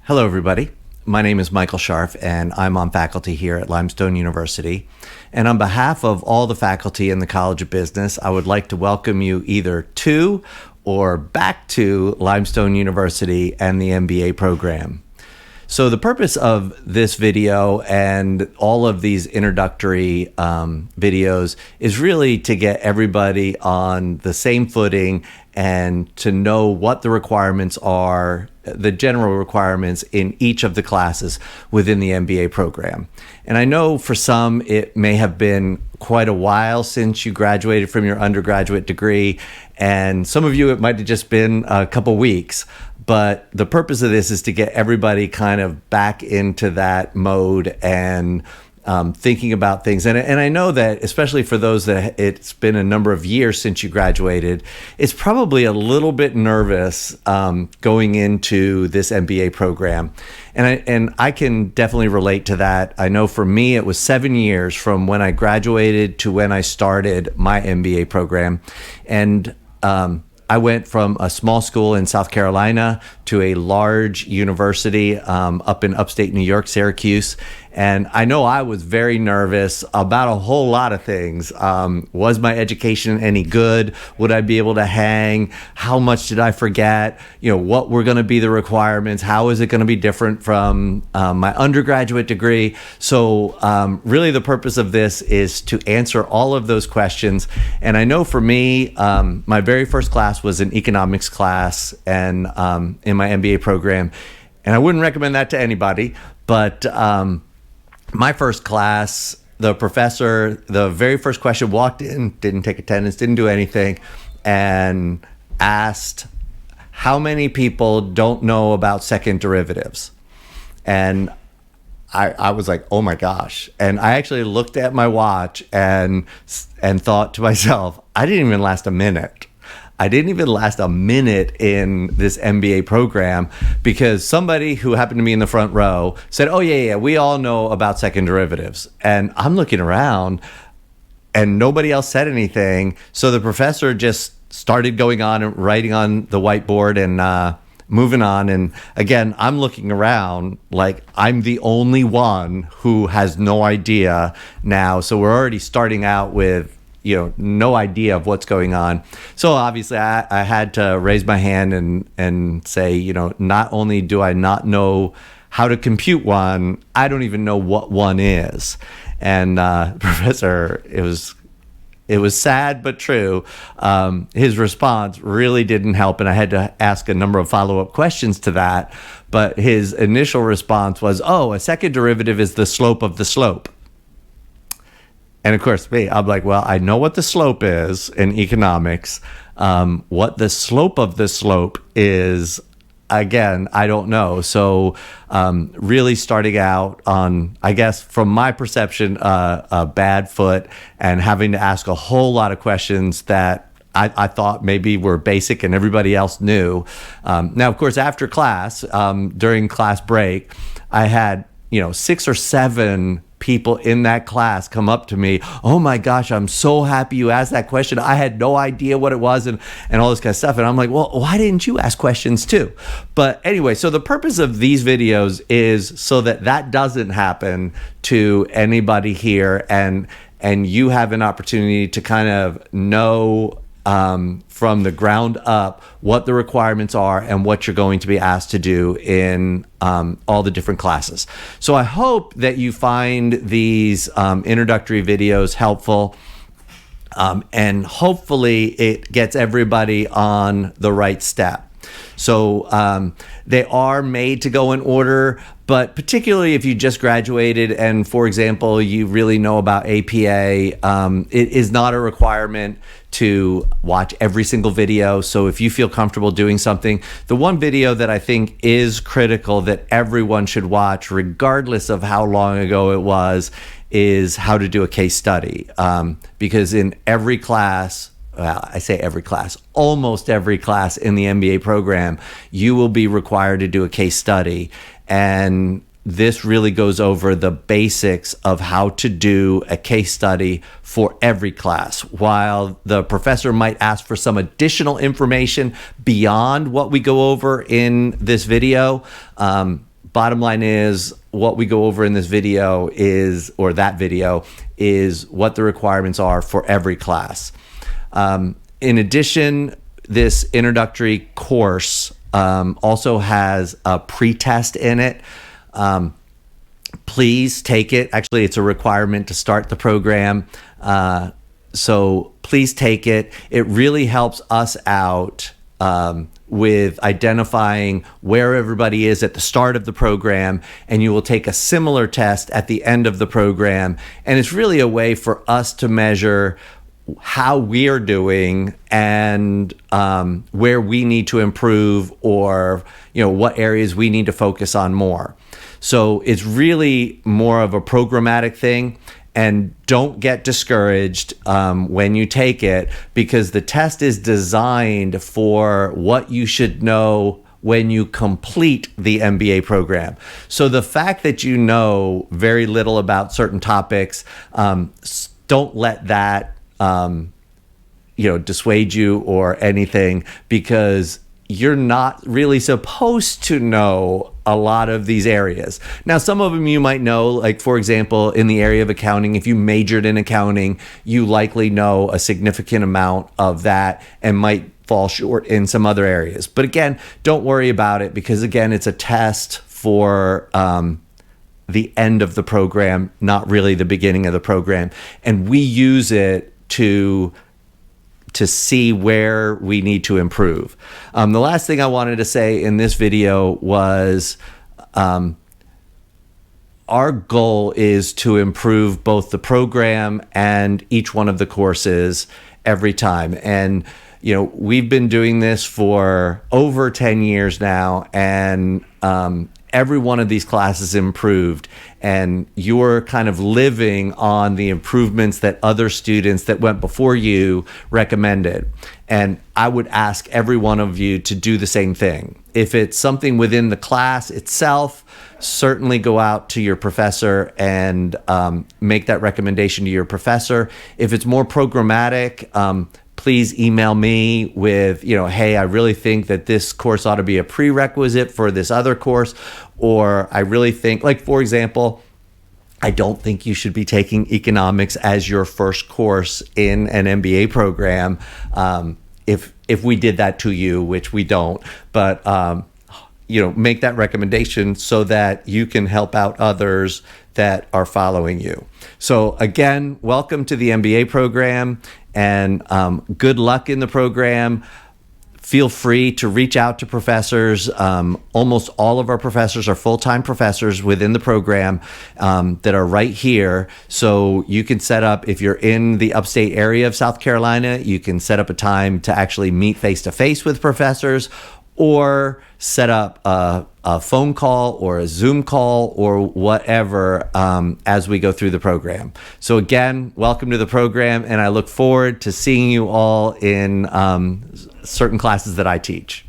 Hello, everybody. My name is Michael Scharf, and I'm on faculty here at Limestone University. And on behalf of all the faculty in the College of Business, I would like to welcome you either to or back to Limestone University and the MBA program. So the purpose of this video and all of these introductory videos is really to get everybody on the same footing and to know what the requirements are, the general requirements in each of the classes within the MBA program. And I know for some it may have been quite a while since you graduated from your undergraduate degree, and some of you it might have just been a couple weeks. But the purpose of this is to get everybody kind of back into that mode and thinking about things. And I know that, especially for those that it's been a number of years since you graduated, it's probably a little bit nervous going into this MBA program. And I can definitely relate to that. I know for me, it was 7 years from when I graduated to when I started my MBA program. And I went from a small school in South Carolina to a large university up in upstate New York, Syracuse. And I know I was very nervous about a whole lot of things. Was my education any good? Would I be able to hang? How much did I forget? What were going to be the requirements? How is it going to be different from my undergraduate degree? So really the purpose of this is to answer all of those questions. And I know for me, my very first class was an economics class and in my MBA program. And I wouldn't recommend that to anybody, but my first class, the professor, the very first question walked in, didn't take attendance, didn't do anything, and asked how many people don't know about second derivatives. And I was like, oh my gosh. And I actually looked at my watch and thought to myself, I didn't even last a minute. I didn't even last a minute in this MBA program because somebody who happened to be in the front row said, oh, yeah, we all know about second derivatives. And I'm looking around and nobody else said anything. So the professor just started going on and writing on the whiteboard and moving on. And again, I'm looking around like I'm the only one who has no idea now. So we're already starting out with no idea of what's going on. So obviously I had to raise my hand and say, not only do I not know how to compute one, I don't even know what one is. And Professor, it was sad but true. His response really didn't help, and I had to ask a number of follow-up questions to that. But his initial response was, oh, a second derivative is the slope of the slope. And of course, I'm like, well, I know what the slope is in economics. What the slope of the slope is, again, I don't know. So really starting out on, I guess, from my perception, a bad foot and having to ask a whole lot of questions that I thought maybe were basic and everybody else knew. Now, of course, after class, during class break, I had 6 or 7 people in that class come up to me. Oh my gosh, I'm so happy you asked that question. I had no idea what it was and all this kind of stuff. And I'm like, well, why didn't you ask questions too? But anyway, so the purpose of these videos is so that doesn't happen to anybody here and you have an opportunity to kind of know from the ground up what the requirements are and what you're going to be asked to do in all the different classes. So I hope that you find these introductory videos helpful, and hopefully it gets everybody on the right step. So they are made to go in order, but particularly if you just graduated and, for example, you really know about APA, it is not a requirement to watch every single video. So if you feel comfortable doing something, the one video that I think is critical that everyone should watch, regardless of how long ago it was, is how to do a case study. Because in every class, well, I say every class, almost every class in the MBA program, you will be required to do a case study. And this really goes over the basics of how to do a case study for every class. While the professor might ask for some additional information beyond what we go over in this video, bottom line is what we go over in this video is, or that video is, what the requirements are for every class. In addition, this introductory course also has a pre-test in it. Please take it. Actually, it's a requirement to start the program. So please take it. It really helps us out with identifying where everybody is at the start of the program, and you will take a similar test at the end of the program. And it's really a way for us to measure how we're doing and where we need to improve, or what areas we need to focus on more. So it's really more of a programmatic thing. And don't get discouraged when you take it, because the test is designed for what you should know when you complete the MBA program. So the fact that you know very little about certain topics, don't let that dissuade you or anything, because you're not really supposed to know a lot of these areas. Now, some of them you might know, like for example, in the area of accounting, if you majored in accounting, you likely know a significant amount of that and might fall short in some other areas. But again, don't worry about it, because again, it's a test for the end of the program, not really the beginning of the program. And we use it to see where we need to improve. The last thing I wanted to say in this video was our goal is to improve both the program and each one of the courses every time. And we've been doing this for over 10 years now, and every one of these classes improved, and you're kind of living on the improvements that other students that went before you recommended. And I would ask every one of you to do the same thing. If it's something within the class itself, certainly go out to your professor and make that recommendation to your professor. If it's more programmatic, please email me with, hey, I really think that this course ought to be a prerequisite for this other course. Or I really think, like, for example, I don't think you should be taking economics as your first course in an MBA program. If we did that to you, which we don't, but make that recommendation so that you can help out others that are following you. So again, welcome to the MBA program, and good luck in the program. Feel free to reach out to professors. Almost all of our professors are full-time professors within the program that are right here. So you can set up, if you're in the upstate area of South Carolina, you can set up a time to actually meet face-to-face with professors, or set up a phone call or a Zoom call or whatever as we go through the program. So again, welcome to the program, and I look forward to seeing you all in certain classes that I teach.